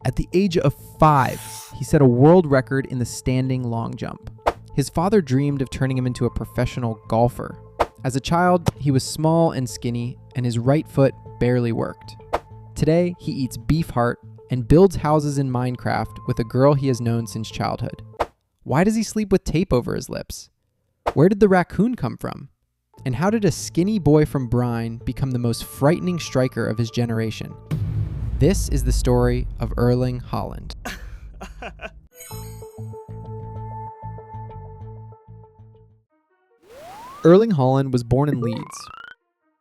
At the age of 5, he set a world record in the standing long jump. His father dreamed of turning him into a professional golfer. As a child, he was small and skinny, and his right foot barely worked. Today, he eats beef heart and builds houses in Minecraft with a girl he has known since childhood. Why does he sleep with tape over his lips? Where did the raccoon come from? And how did a skinny boy from Bryne become the most frightening striker of his generation? This is the story of Erling Haaland. Erling Haaland was born in Leeds,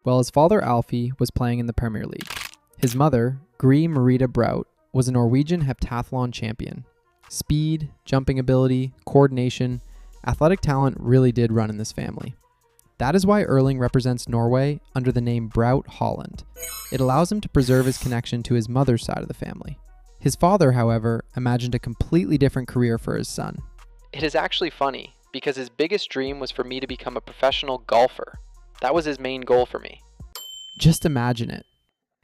while his father Alfie was playing in the Premier League. His mother, Gry Merita Braut, was a Norwegian heptathlon champion. Speed, jumping ability, coordination, athletic talent really did run in this family. That is why Erling represents Norway under the name Braut Haaland. It allows him to preserve his connection to his mother's side of the family. His father, however, imagined a completely different career for his son. It is actually funny, because his biggest dream was for me to become a professional golfer. That was his main goal for me. Just imagine it.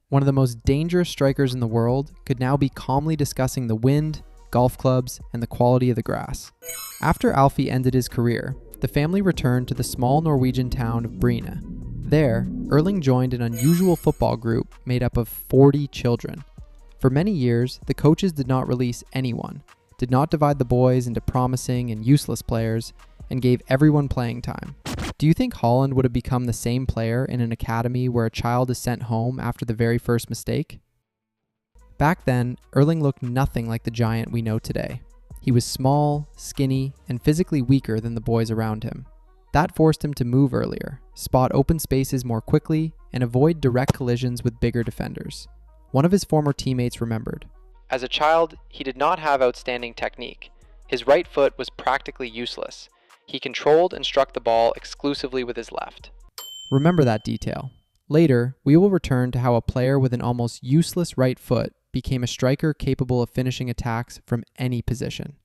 One of the most dangerous strikers in the world could now be calmly discussing the wind, golf clubs, and the quality of the grass. After Alfie ended his career, the family returned to the small Norwegian town of Bryne. There, Erling joined an unusual football group made up of 40 children. For many years, the coaches did not release anyone, did not divide the boys into promising and useless players, and gave everyone playing time. Do you think Haaland would have become the same player in an academy where a child is sent home after the very first mistake? Back then, Erling looked nothing like the giant we know today. He was small, skinny, and physically weaker than the boys around him. That forced him to move earlier, spot open spaces more quickly, and avoid direct collisions with bigger defenders. One of his former teammates remembered. As a child, he did not have outstanding technique. His right foot was practically useless. He controlled and struck the ball exclusively with his left. Remember that detail. Later, we will return to how a player with an almost useless right foot became a striker capable of finishing attacks from any position.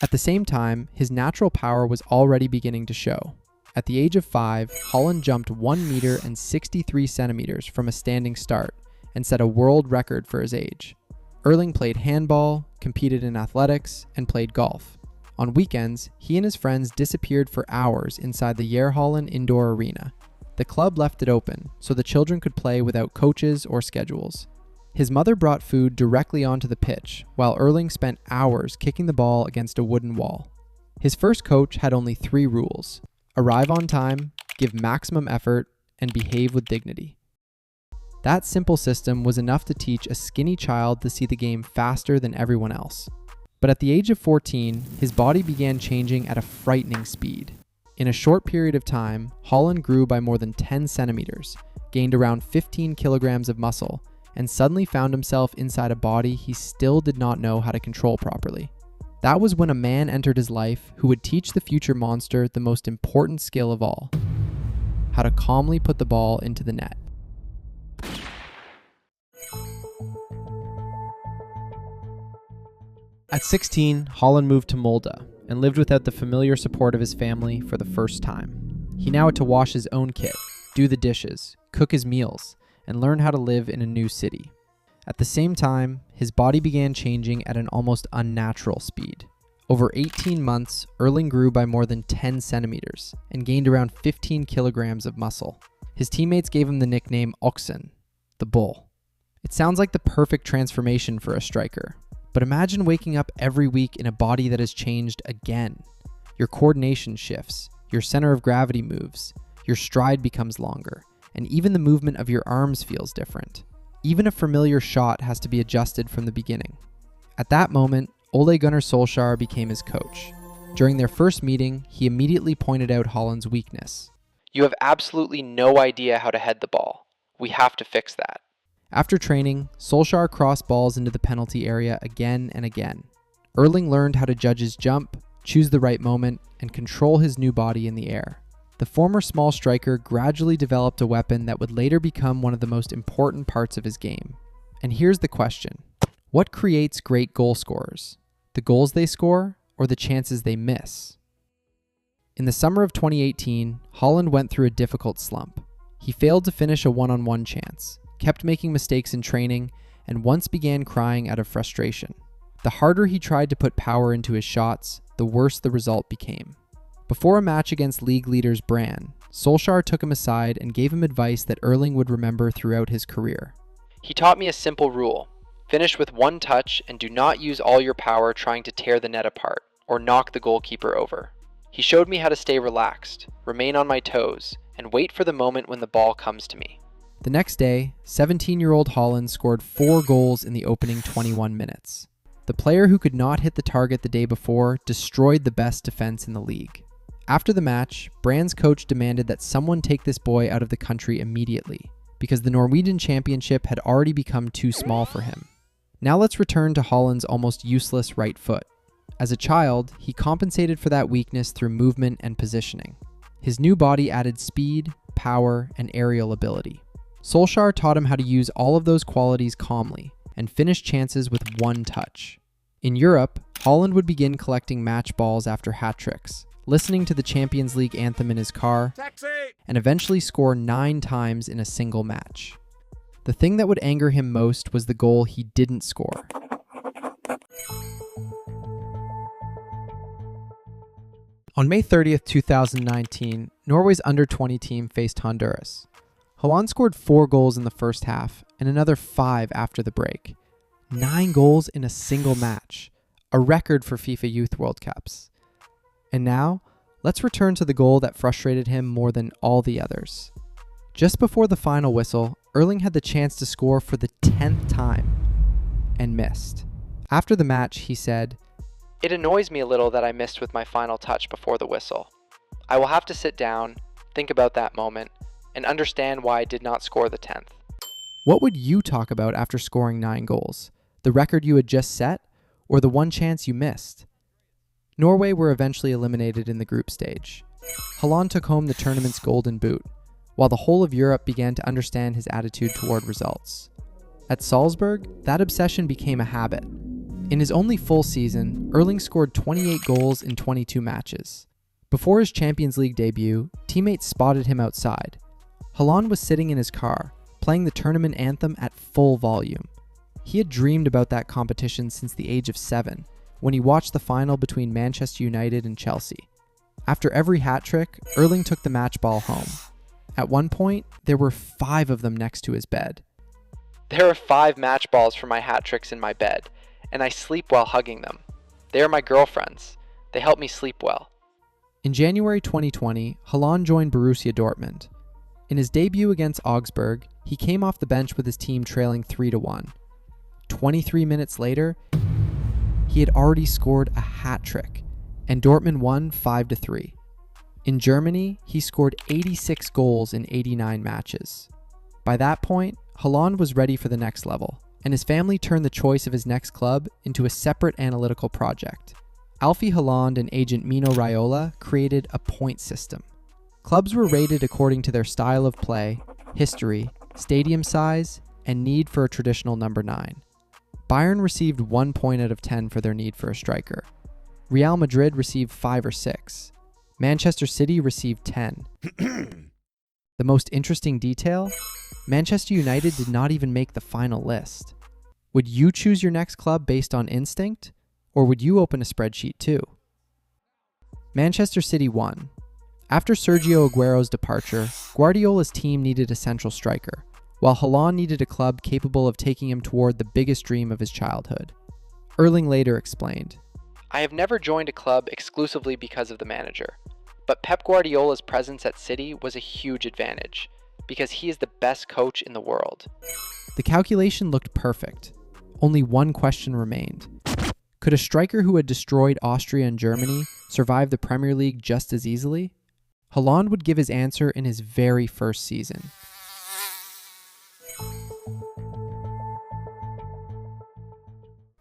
At the same time, his natural power was already beginning to show. At the age of 5, Haaland jumped 1 meter and 63 centimeters from a standing start and set a world record for his age. Erling played handball, competed in athletics, and played golf. On weekends, he and his friends disappeared for hours inside the Jærhallen indoor arena. The club left it open so the children could play without coaches or schedules. His mother brought food directly onto the pitch, while Erling spent hours kicking the ball against a wooden wall. His first coach had only 3 rules: arrive on time, give maximum effort, and behave with dignity. That simple system was enough to teach a skinny child to see the game faster than everyone else. But at the age of 14, his body began changing at a frightening speed. In a short period of time, Haaland grew by more than 10 centimeters, gained around 15 kilograms of muscle, and suddenly found himself inside a body he still did not know how to control properly. That was when a man entered his life who would teach the future monster the most important skill of all: how to calmly put the ball into the net. At 16, Haaland moved to Molde and lived without the familiar support of his family for the first time. He now had to wash his own kit, do the dishes, cook his meals, and learn how to live in a new city. At the same time, his body began changing at an almost unnatural speed. Over 18 months, Erling grew by more than 10 centimeters and gained around 15 kilograms of muscle. His teammates gave him the nickname Oxen, the bull. It sounds like the perfect transformation for a striker. But imagine waking up every week in a body that has changed again. Your coordination shifts, your center of gravity moves, your stride becomes longer, and even the movement of your arms feels different. Even a familiar shot has to be adjusted from the beginning. At that moment, Ole Gunnar Solskjær became his coach. During their first meeting, he immediately pointed out Haaland's weakness. You have absolutely no idea how to head the ball. We have to fix that. After training, Solskjær crossed balls into the penalty area again and again. Erling learned how to judge his jump, choose the right moment, and control his new body in the air. The former small striker gradually developed a weapon that would later become one of the most important parts of his game. And here's the question: what creates great goal scorers? The goals they score or the chances they miss? In the summer of 2018, Haaland went through a difficult slump. He failed to finish a one-on-one chance, kept making mistakes in training, and once began crying out of frustration. The harder he tried to put power into his shots, the worse the result became. Before a match against league leaders Bryne, Solskjær took him aside and gave him advice that Erling would remember throughout his career. He taught me a simple rule. Finish with one touch and do not use all your power trying to tear the net apart or knock the goalkeeper over. He showed me how to stay relaxed, remain on my toes, and wait for the moment when the ball comes to me. The next day, 17-year-old Haaland scored 4 goals in the opening 21 minutes. The player who could not hit the target the day before destroyed the best defense in the league. After the match, Bryne's coach demanded that someone take this boy out of the country immediately, because the Norwegian championship had already become too small for him. Now let's return to Haaland's almost useless right foot. As a child, he compensated for that weakness through movement and positioning. His new body added speed, power, and aerial ability. Solskjær taught him how to use all of those qualities calmly and finish chances with one touch. In Europe, Haaland would begin collecting match balls after hat-tricks, listening to the Champions League anthem in his car, and eventually score 9 times in a single match. The thing that would anger him most was the goal he didn't score. On May 30th, 2019, Norway's under-20 team faced Honduras. Haaland scored 4 goals in the first half and another 5 after the break. 9 goals in a single match, a record for FIFA Youth World Cups. And now, let's return to the goal that frustrated him more than all the others. Just before the final whistle, Erling had the chance to score for the 10th time and missed. After the match, he said, "It annoys me a little that I missed with my final touch before the whistle. I will have to sit down, think about that moment, and understand why I did not score the 10th. What would you talk about after scoring 9 goals? The record you had just set, or the one chance you missed? Norway were eventually eliminated in the group stage. Haaland took home the tournament's golden boot, while the whole of Europe began to understand his attitude toward results. At Salzburg, that obsession became a habit. In his only full season, Erling scored 28 goals in 22 matches. Before his Champions League debut, teammates spotted him outside. Haaland was sitting in his car, playing the tournament anthem at full volume. He had dreamed about that competition since the age of 7, when he watched the final between Manchester United and Chelsea. After every hat-trick, Erling took the match ball home. At one point, there were 5 of them next to his bed. There are 5 match balls for my hat tricks in my bed, and I sleep while hugging them. They are my girlfriends. They help me sleep well." In January 2020, Haaland joined Borussia Dortmund. In his debut against Augsburg, he came off the bench with his team trailing 3-1. 23 minutes later, he had already scored a hat-trick, and Dortmund won 5-3. In Germany, he scored 86 goals in 89 matches. By that point, Haaland was ready for the next level, and his family turned the choice of his next club into a separate analytical project. Alfie Haaland and agent Mino Raiola created a point system. Clubs were rated according to their style of play, history, stadium size, and need for a traditional number 9. Bayern received 1 point out of 10 for their need for a striker. Real Madrid received 5 or 6. Manchester City received 10. The most interesting detail? Manchester United did not even make the final list. Would you choose your next club based on instinct? Or would you open a spreadsheet too? Manchester City won. After Sergio Aguero's departure, Guardiola's team needed a central striker, while Haaland needed a club capable of taking him toward the biggest dream of his childhood. Erling later explained, "I have never joined a club exclusively because of the manager, but Pep Guardiola's presence at City was a huge advantage, because he is the best coach in the world." The calculation looked perfect. Only one question remained. Could a striker who had destroyed Austria and Germany survive the Premier League just as easily? Haaland would give his answer in his very first season.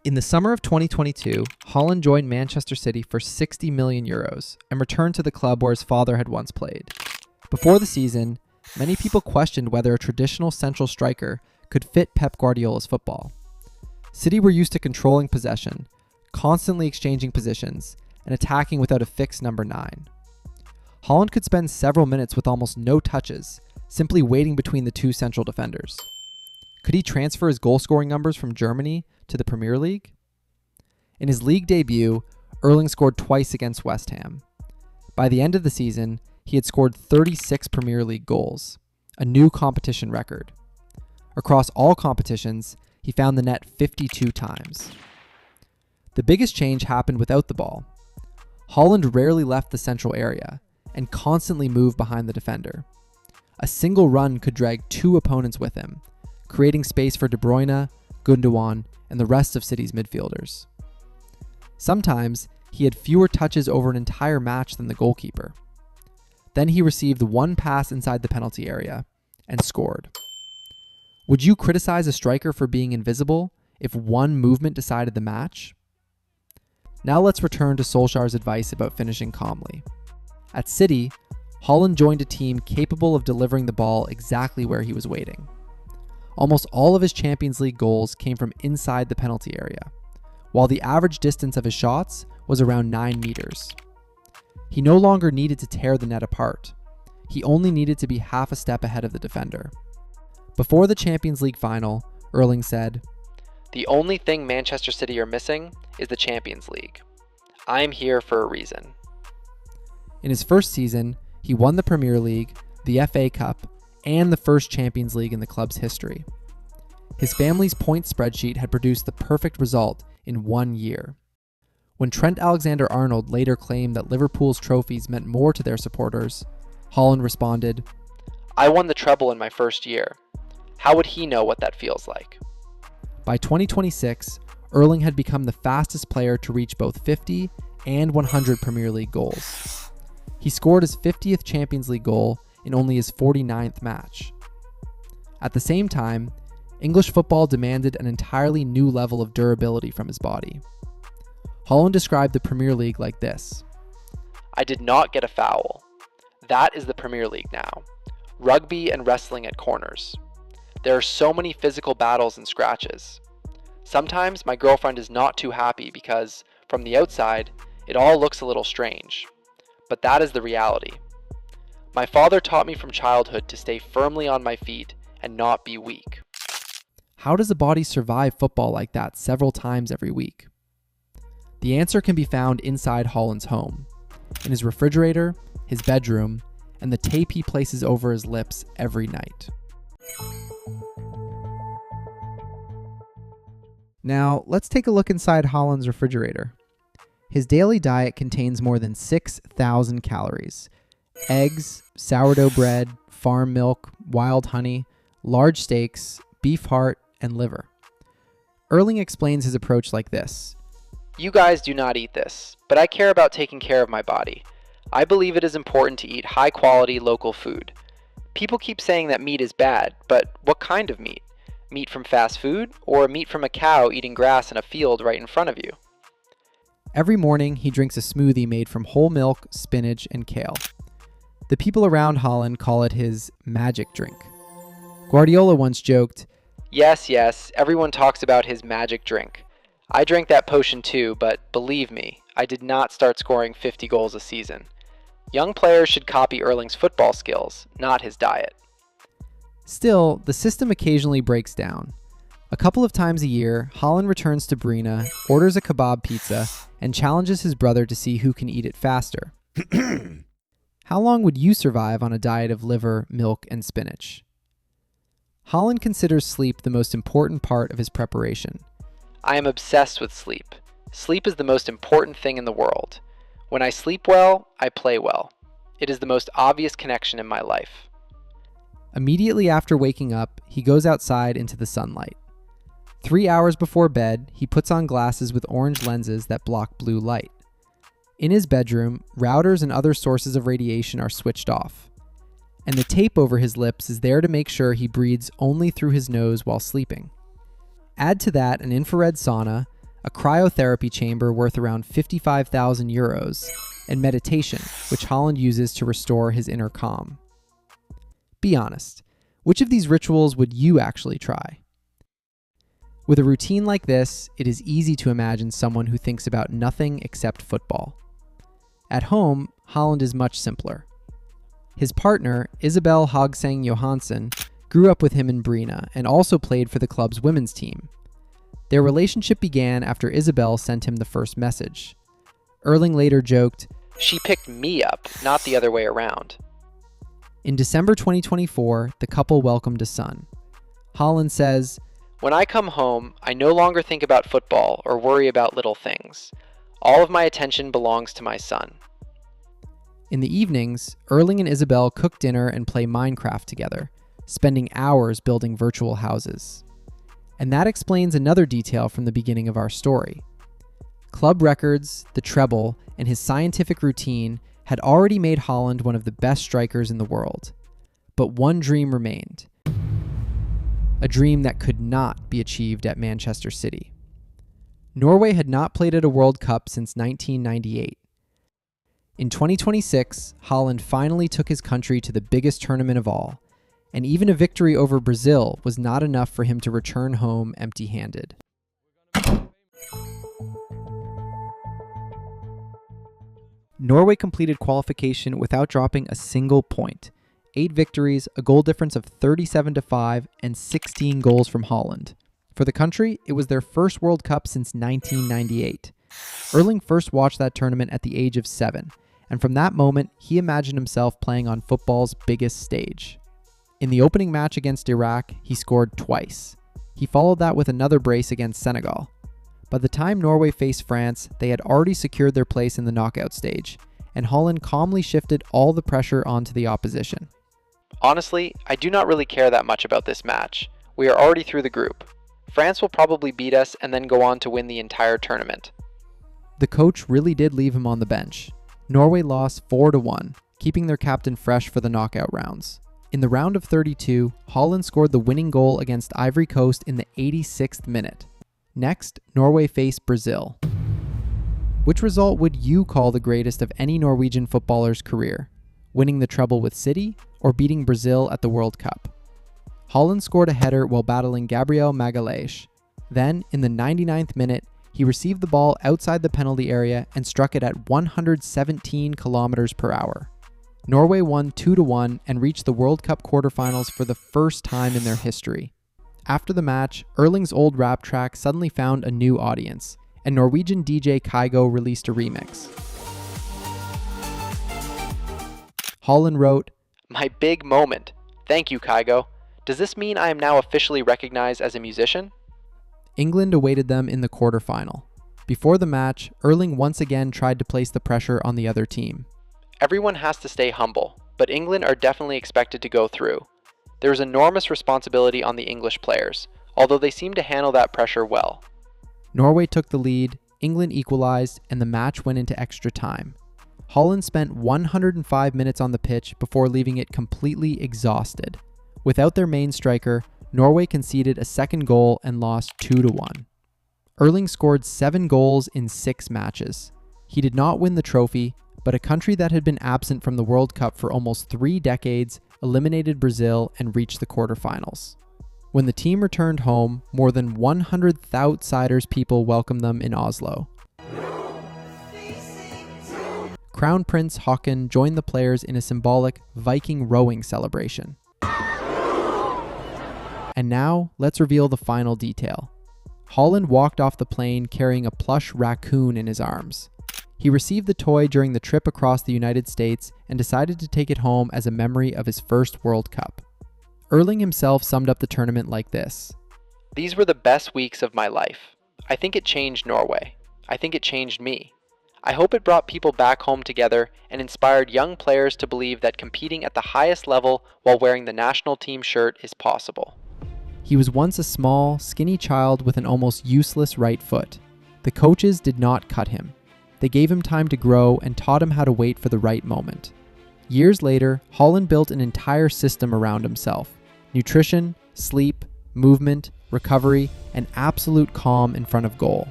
In the summer of 2022, Haaland joined Manchester City for €60 million and returned to the club where his father had once played. Before the season, many people questioned whether a traditional central striker could fit Pep Guardiola's football. City were used to controlling possession, constantly exchanging positions, and attacking without a fixed number 9. Haaland could spend several minutes with almost no touches, simply waiting between the 2 central defenders. Could he transfer his goal-scoring numbers from Germany to the Premier League? In his league debut, Erling scored twice against West Ham. By the end of the season, he had scored 36 Premier League goals, a new competition record. Across all competitions, he found the net 52 times. The biggest change happened without the ball. Haaland rarely left the central area and constantly moved behind the defender. A single run could drag two opponents with him, creating space for De Bruyne, Gundogan, and the rest of City's midfielders. Sometimes, he had fewer touches over an entire match than the goalkeeper. Then he received one pass inside the penalty area and scored. Would you criticize a striker for being invisible if one movement decided the match? Now let's return to Solskjaer's advice about finishing calmly. At City, Haaland joined a team capable of delivering the ball exactly where he was waiting. Almost all of his Champions League goals came from inside the penalty area, while the average distance of his shots was around 9 meters. He no longer needed to tear the net apart. He only needed to be half a step ahead of the defender. Before the Champions League final, Erling said, "The only thing Manchester City are missing is the Champions League. I'm here for a reason." In his first season, he won the Premier League, the FA Cup, and the first Champions League in the club's history. His family's points spreadsheet had produced the perfect result in 1 year. When Trent Alexander-Arnold later claimed that Liverpool's trophies meant more to their supporters, Haaland responded, "I won the treble in my first year. How would he know what that feels like?" By 2026, Erling had become the fastest player to reach both 50 and 100 Premier League goals. He scored his 50th Champions League goal in only his 49th match. At the same time, English football demanded an entirely new level of durability from his body. Haaland described the Premier League like this: "I did not get a foul. That is the Premier League now. Rugby and wrestling at corners. There are so many physical battles and scratches. Sometimes my girlfriend is not too happy because, from the outside, it all looks a little strange. But that is the reality. My father taught me from childhood to stay firmly on my feet and not be weak." How does a body survive football like that several times every week? The answer can be found inside Haaland's home, in his refrigerator, his bedroom, and the tape he places over his lips every night. Now, let's take a look inside Haaland's refrigerator. His daily diet contains more than 6,000 calories. Eggs, sourdough bread, farm milk, wild honey, large steaks, beef heart, and liver. Erling explains his approach like this: "You guys do not eat this, but I care about taking care of my body. I believe it is important to eat high-quality local food. People keep saying that meat is bad, but what kind of meat? Meat from fast food, or meat from a cow eating grass in a field right in front of you?" Every morning, he drinks a smoothie made from whole milk, spinach, and kale. The people around Haaland call it his magic drink. Guardiola once joked, Yes, everyone talks about his magic drink. I drank that potion too, but believe me, I did not start scoring 50 goals a season. Young players should copy Erling's football skills, not his diet." Still, the system occasionally breaks down. A couple of times a year, Haaland returns to Bryne, orders a kebab pizza, and challenges his brother to see who can eat it faster. How long would you survive on a diet of liver, milk, and spinach? Haaland considers sleep the most important part of his preparation. "I am obsessed with sleep. Sleep is the most important thing in the world. When I sleep well, I play well. It is the most obvious connection in my life." Immediately after waking up, he goes outside into the sunlight. 3 hours before bed, he puts on glasses with orange lenses that block blue light. In his bedroom, routers and other sources of radiation are switched off. And the tape over his lips is there to make sure he breathes only through his nose while sleeping. Add to that an infrared sauna, a cryotherapy chamber worth around 55,000 euros, and meditation, which Haaland uses to restore his inner calm. Be honest, which of these rituals would you actually try? With a routine like this, it is easy to imagine someone who thinks about nothing except football. At home, Haaland is much simpler. His partner, Isabel Hogseng Johansson, grew up with him in Bryne and also played for the club's women's team. Their relationship began after Isabel sent him the first message. Erling later joked, "She picked me up, not the other way around." In December 2024, the couple welcomed a son. Haaland says, "When I come home, I no longer think about football or worry about little things. All of my attention belongs to my son." In the evenings, Erling and Isabel cook dinner and play Minecraft together, spending hours building virtual houses. And that explains another detail from the beginning of our story. Club records, the treble, and his scientific routine had already made Haaland one of the best strikers in the world. But one dream remained. A dream that could not be achieved at Manchester City. Norway had not played at a World Cup since 1998. In 2026, Haaland finally took his country to the biggest tournament of all, and even a victory over Brazil was not enough for him to return home empty-handed. Norway completed qualification without dropping a single point. 8 victories, a goal difference of 37-5, and 16 goals from Haaland. For the country, it was their first World Cup since 1998. Erling first watched that tournament at the age of 7, and from that moment, he imagined himself playing on football's biggest stage. In the opening match against Iraq, he scored twice. He followed that with another brace against Senegal. By the time Norway faced France, they had already secured their place in the knockout stage, and Haaland calmly shifted all the pressure onto the opposition. "Honestly, I do not really care that much about this match. We are already through the group. France will probably beat us and then go on to win the entire tournament." The coach really did leave him on the bench. Norway lost 4-1, keeping their captain fresh for the knockout rounds. In the round of 32, Haaland scored the winning goal against Ivory Coast in the 86th minute. Next, Norway faced Brazil. Which result would you call the greatest of any Norwegian footballer's career? Winning the treble with City or beating Brazil at the World Cup? Haaland scored a header while battling Gabriel Magalhaes. Then, in the 99th minute, he received the ball outside the penalty area and struck it at 117 kilometers per hour. Norway won 2-1 and reached the World Cup quarterfinals for the first time in their history. After the match, Erling's old rap track suddenly found a new audience, and Norwegian DJ Kygo released a remix. Haaland wrote, "My big moment. Thank you, Kygo. Does this mean I am now officially recognized as a musician?" England awaited them in the quarterfinal. Before the match, Erling once again tried to place the pressure on the other team. "Everyone has to stay humble, but England are definitely expected to go through. There is enormous responsibility on the English players, although they seem to handle that pressure well." Norway took the lead, England equalized, and the match went into extra time. Haaland spent 105 minutes on the pitch before leaving it completely exhausted. Without their main striker, Norway conceded a second goal and lost 2-1. Erling scored 7 goals in 6 matches. He did not win the trophy, but a country that had been absent from the World Cup for almost 3 decades eliminated Brazil and reached the quarterfinals. When the team returned home, more than 100 outsiders people welcomed them in Oslo. Crown Prince Haakon joined the players in a symbolic Viking rowing celebration. And now, let's reveal the final detail. Haaland walked off the plane carrying a plush raccoon in his arms. He received the toy during the trip across the United States and decided to take it home as a memory of his first World Cup. Erling himself summed up the tournament like this: "These were the best weeks of my life. I think it changed Norway. I think it changed me. I hope it brought people back home together and inspired young players to believe that competing at the highest level while wearing the national team shirt is possible." He was once a small, skinny child with an almost useless right foot. The coaches did not cut him. They gave him time to grow and taught him how to wait for the right moment. Years later, Haaland built an entire system around himself: nutrition, sleep, movement, recovery, and absolute calm in front of goal.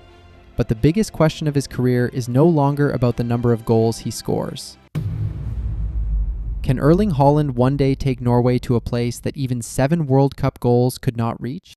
But the biggest question of his career is no longer about the number of goals he scores. Can Erling Haaland one day take Norway to a place that even 7 World Cup goals could not reach?